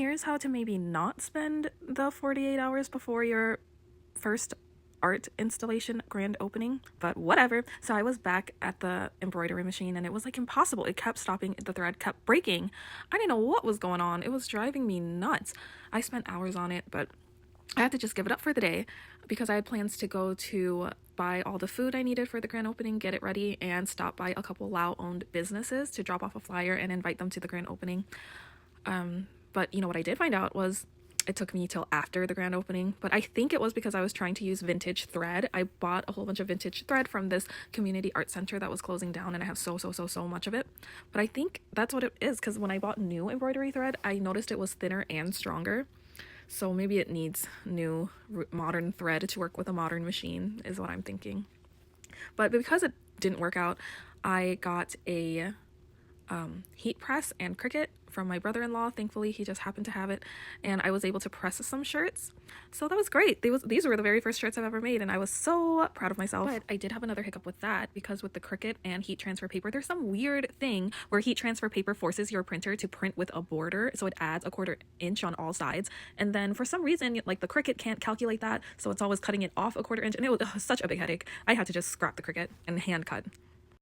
here's how to maybe not spend the 48 hours before your first art installation grand opening, but whatever. So I was back at the embroidery machine and it was like impossible. It kept stopping, the thread kept breaking. I didn't know what was going on. It was driving me nuts. I spent hours on it, but I had to just give it up for the day because I had plans to go to buy all the food I needed for the grand opening, get it ready, and stop by a couple Lao-owned businesses to drop off a flyer and invite them to the grand opening. But you know what I did find out was it took me till after the grand opening, but I think it was because I was trying to use vintage thread. I bought a whole bunch of vintage thread from this community art center that was closing down, and I have so much of it. But I think that's what it is, because when I bought new embroidery thread, I noticed it was thinner and stronger. So maybe it needs new modern thread to work with a modern machine is what I'm thinking. But because it didn't work out, I got a heat press and Cricut from my brother-in-law. Thankfully, he just happened to have it, and I was able to press some shirts. So that was great. These were the very first shirts I've ever made, and I was so proud of myself. But I did have another hiccup with that, because with the Cricut and heat transfer paper, there's some weird thing where heat transfer paper forces your printer to print with a border, so it adds a 1/4 inch on all sides. And then for some reason, like the Cricut can't calculate that, so it's always cutting it off a 1/4 inch, and it was such a big headache. I had to just scrap the Cricut and hand cut.